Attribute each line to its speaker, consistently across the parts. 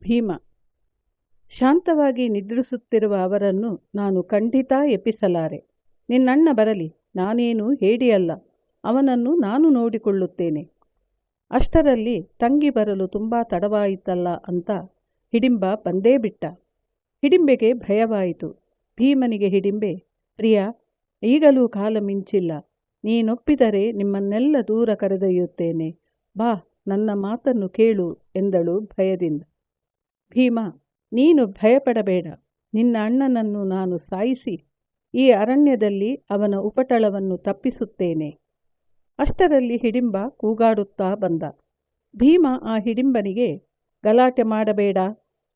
Speaker 1: ಭೀಮ. ಶಾಂತವಾಗಿ ನಿದ್ರಿಸುತ್ತಿರುವ ಅವರನ್ನು ನಾನು ಖಂಡಿತ ಎಪ್ಪಿಸಲಾರೆ. ನಿನ್ನಣ್ಣ ಬರಲಿ, ನಾನೇನು ಹೇಡಿಯಲ್ಲ, ಅವನನ್ನು ನಾನು ನೋಡಿಕೊಳ್ಳುತ್ತೇನೆ. ಅಷ್ಟರಲ್ಲಿ ತಂಗಿ ಬರಲು ತುಂಬ ತಡವಾಯಿತಲ್ಲ ಅಂತ ಹಿಡಿಂಬ ಬಂದೇ ಬಿಟ್ಟ. ಹಿಡಿಂಬೆಗೆ ಭಯವಾಯಿತು. ಭೀಮನಿಗೆ ಹಿಡಿಂಬೆ, ಪ್ರಿಯ, ಈಗಲೂ ಕಾಲ ಮಿಂಚಿಲ್ಲ. ನೀನೊಪ್ಪಿದರೆ ನಿಮ್ಮನ್ನೆಲ್ಲ ದೂರ ಕರೆದೊಯ್ಯುತ್ತೇನೆ. ಬಾ, ನನ್ನ ಮಾತನ್ನು ಕೇಳು ಎಂದಳು ಭಯದಿಂದ. ಭೀಮ, ನೀನು ಭಯಪಡಬೇಡ. ನಿನ್ನ ಅಣ್ಣನನ್ನು ನಾನು ಸಾಯಿಸಿ ಈ ಅರಣ್ಯದಲ್ಲಿ ಅವನ ಉಪಟಳವನ್ನು ತಪ್ಪಿಸುತ್ತೇನೆ. ಅಷ್ಟರಲ್ಲಿ ಹಿಡಿಂಬ ಕೂಗಾಡುತ್ತಾ ಬಂದ. ಭೀಮ ಆ ಹಿಡಿಂಬನಿಗೆ, ಗಲಾಟೆ ಮಾಡಬೇಡ,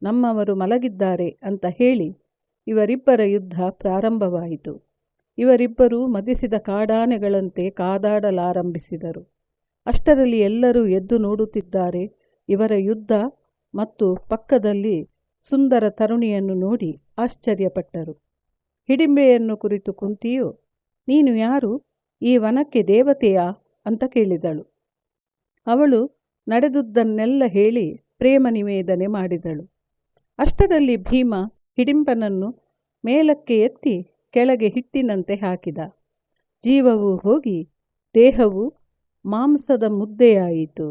Speaker 1: ನಮ್ಮವರು ಮಲಗಿದ್ದಾರೆ ಅಂತ ಹೇಳಿ ಇವರಿಬ್ಬರ ಯುದ್ಧ ಪ್ರಾರಂಭವಾಯಿತು. ಇವರಿಬ್ಬರೂ ಮದಿಸಿದ ಕಾಡಾನೆಗಳಂತೆ ಕಾದಾಡಲಾರಂಭಿಸಿದರು. ಅಷ್ಟರಲ್ಲಿ ಎಲ್ಲರೂ ಎದ್ದು ನೋಡುತ್ತಿದ್ದಾರೆ ಇವರ ಯುದ್ಧ ಮತ್ತು ಪಕ್ಕದಲ್ಲಿ ಸುಂದರ ತರುಣಿಯನ್ನು ನೋಡಿ ಆಶ್ಚರ್ಯಪಟ್ಟರು. ಹಿಡಿಂಬೆಯನ್ನು ಕುರಿತು ಕುಂತಿಯು, ನೀನು ಯಾರು, ಈ ವನಕ್ಕೆ ದೇವತೆಯಾ ಅಂತ ಕೇಳಿದಳು. ಅವಳು ನಡೆದುದನ್ನೆಲ್ಲ ಹೇಳಿ ಪ್ರೇಮ ನಿವೇದನೆ ಮಾಡಿದಳು. ಅಷ್ಟರಲ್ಲಿ ಭೀಮ ಹಿಡಿಂಬನನ್ನು ಮೇಲಕ್ಕೆ ಎತ್ತಿ ಕೆಳಗೆ ಹಿಟ್ಟಿನಂತೆ ಹಾಕಿದ. ಜೀವವು ಹೋಗಿ ದೇಹವು ಮಾಂಸದ ಮುದ್ದೆಯಾಯಿತು.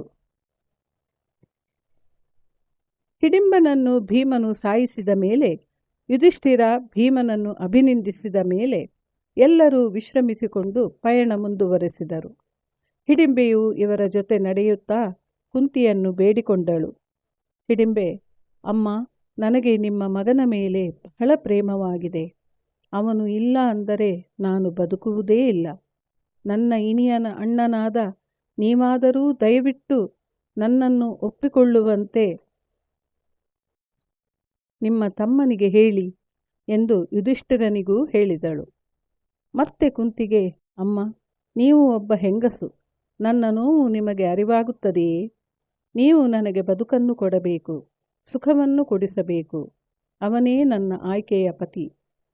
Speaker 1: ಹಿಡಿಂಬನನ್ನು ಭೀಮನು ಸಾಯಿಸಿದ ಮೇಲೆ ಯುಧಿಷ್ಠಿರ ಭೀಮನನ್ನು ಅಭಿನಂದಿಸಿದ ಮೇಲೆ ಎಲ್ಲರೂ ವಿಶ್ರಮಿಸಿಕೊಂಡು ಪಯಣ ಮುಂದುವರೆಸಿದರು. ಹಿಡಿಂಬೆಯು ಇವರ ಜೊತೆ ನಡೆಯುತ್ತಾ ಕುಂತಿಯನ್ನು ಬೇಡಿಕೊಂಡಳು. ಹಿಡಿಂಬೆ, ಅಮ್ಮ, ನನಗೆ ನಿಮ್ಮ ಮಗನ ಮೇಲೆ ಬಹಳ ಪ್ರೇಮವಾಗಿದೆ. ಅವನು ಇಲ್ಲ ಅಂದರೆ ನಾನು ಬದುಕುವುದೇ ಇಲ್ಲ. ನನ್ನ ಇನಿಯನ ಅಣ್ಣನಾದ ನೀವಾದರೂ ದಯವಿಟ್ಟು ನನ್ನನ್ನು ಒಪ್ಪಿಕೊಳ್ಳುವಂತೆ ನಿಮ್ಮ ತಮ್ಮನಿಗೆ ಹೇಳಿ ಎಂದು ಯುಧಿಷ್ಠಿರನಿಗೂ ಹೇಳಿದಳು. ಮತ್ತೆ ಕುಂತಿಗೆ, ಅಮ್ಮ, ನೀವು ಒಬ್ಬ ಹೆಂಗಸು. ನನ್ನ ನೋವು ನಿಮಗೆ ಅರಿವಾಗುತ್ತದೆಯೇ? ನೀವು ನನಗೆ ಬದುಕನ್ನು ಕೊಡಬೇಕು, ಸುಖವನ್ನು ಕೊಡಿಸಬೇಕು. ಅವನೇ ನನ್ನ ಆಯ್ಕೆಯ ಪತಿ.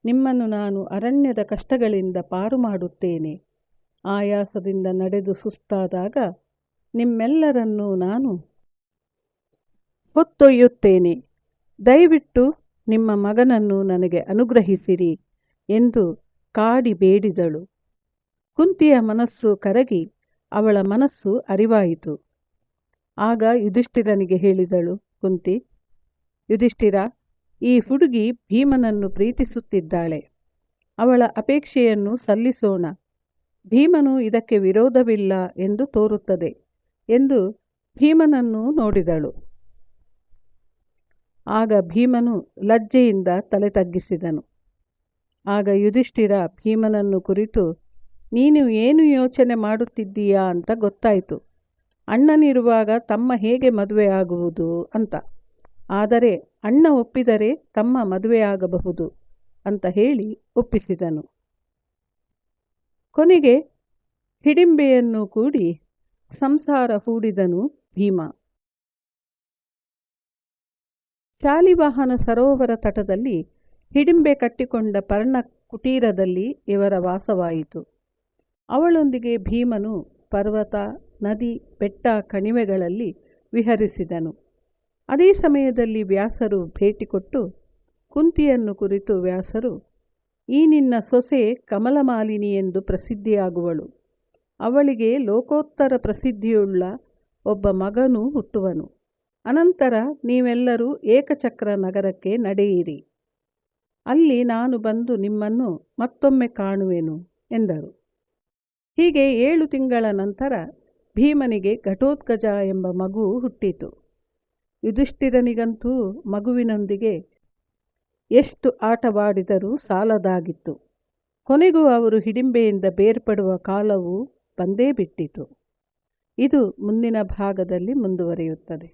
Speaker 1: ನಿಮ್ಮನ್ನು ನಾನು ಅರಣ್ಯದ ಕಷ್ಟಗಳಿಂದ ಪಾರು ಮಾಡುತ್ತೇನೆ. ಆಯಾಸದಿಂದ ನಡೆದು ಸುಸ್ತಾದಾಗ ನಿಮ್ಮೆಲ್ಲರನ್ನೂ ನಾನು ಹೊತ್ತೊಯ್ಯುತ್ತೇನೆ. ದಯವಿಟ್ಟು ನಿಮ್ಮ ಮಗನನ್ನು ನನಗೆ ಅನುಗ್ರಹಿಸಿರಿ ಎಂದು ಕಾಡಿ ಬೇಡಿದಳು. ಕುಂತಿಯ ಮನಸ್ಸು ಕರಗಿ ಅವಳ ಮನಸ್ಸು ಅರಿವಾಯಿತು. ಆಗ ಯುಧಿಷ್ಠಿರನಿಗೆ ಹೇಳಿದಳು ಕುಂತಿ, ಯುಧಿಷ್ಠಿರ, ಈ ಹುಡುಗಿ ಭೀಮನನ್ನು ಪ್ರೀತಿಸುತ್ತಿದ್ದಾಳೆ. ಅವಳ ಅಪೇಕ್ಷೆಯನ್ನು ಸಲ್ಲಿಸೋಣ. ಭೀಮನು ಇದಕ್ಕೆ ವಿರೋಧವಿಲ್ಲ ಎಂದು ತೋರುತ್ತದೆ ಎಂದು ಭೀಮನನ್ನು ನೋಡಿದಳು. ಆಗ ಭೀಮನು ಲಜ್ಜೆಯಿಂದ ತಲೆ ತಗ್ಗಿಸಿದನು. ಆಗ ಯುಧಿಷ್ಠಿರ ಭೀಮನನ್ನು ಕುರಿತು, ನೀನು ಏನು ಯೋಚನೆ ಮಾಡುತ್ತಿದ್ದೀಯಾ ಅಂತ ಗೊತ್ತಾಯಿತು. ಅಣ್ಣನಿರುವಾಗ ತಮ್ಮ ಹೇಗೆ ಮದುವೆಯಾಗುವುದು ಅಂತ. ಆದರೆ ಅಣ್ಣ ಒಪ್ಪಿದರೆ ತಮ್ಮ ಮದುವೆಯಾಗಬಹುದು ಅಂತ ಹೇಳಿ ಒಪ್ಪಿಸಿದನು. ಕೊನೆಗೆ ಹಿಡಿಂಬೆಯನ್ನು ಕೂಡಿ ಸಂಸಾರ ಹೂಡಿದನು ಭೀಮ. ಶಾಲಿವಾಹನ ಸರೋವರ ತಟದಲ್ಲಿ ಹಿಡಿಂಬೆ ಕಟ್ಟಿಕೊಂಡ ಪರ್ಣ ಕುಟೀರದಲ್ಲಿ ಇವರ ವಾಸವಾಯಿತು. ಅವಳೊಂದಿಗೆ ಭೀಮನು ಪರ್ವತ, ನದಿ, ಬೆಟ್ಟ, ಕಣಿವೆಗಳಲ್ಲಿ ವಿಹರಿಸಿದನು. ಅದೇ ಸಮಯದಲ್ಲಿ ವ್ಯಾಸರು ಭೇಟಿ ಕೊಟ್ಟು ಕುಂತಿಯನ್ನು ಕುರಿತು ವ್ಯಾಸರು, ಈ ನಿನ್ನ ಸೊಸೆ ಕಮಲಮಾಲಿನಿ ಎಂದು ಪ್ರಸಿದ್ಧಿಯಾಗುವಳು. ಅವಳಿಗೆ ಲೋಕೋತ್ತರ ಪ್ರಸಿದ್ಧಿಯುಳ್ಳ ಒಬ್ಬ ಮಗನೂ ಹುಟ್ಟುವನು. ಅನಂತರ ನೀವೆಲ್ಲರೂ ಏಕಚಕ್ರ ನಗರಕ್ಕೆ ನಡೆಯಿರಿ. ಅಲ್ಲಿ ನಾನು ಬಂದು ನಿಮ್ಮನ್ನು ಮತ್ತೊಮ್ಮೆ ಕಾಣುವೆನು ಎಂದರು. ಹೀಗೆ 7 ತಿಂಗಳ ನಂತರ ಭೀಮನಿಗೆ ಘಟೋತ್ಕಚ ಎಂಬ ಮಗು ಹುಟ್ಟಿತು. ಯುಧಿಷ್ಠಿರನಿಗಂತೂ ಮಗುವಿನೊಂದಿಗೆ ಎಷ್ಟು ಆಟವಾಡಿದರೂ ಸಾಲದಾಗಿತ್ತು. ಕೊನೆಗೂ ಅವರು ಹಿಡಿಂಬೆಯಿಂದ ಬೇರ್ಪಡುವ ಕಾಲವು ಬಂದೇ ಬಿಟ್ಟಿತು. ಇದು ಮುಂದಿನ ಭಾಗದಲ್ಲಿ ಮುಂದುವರಿಯುತ್ತದೆ.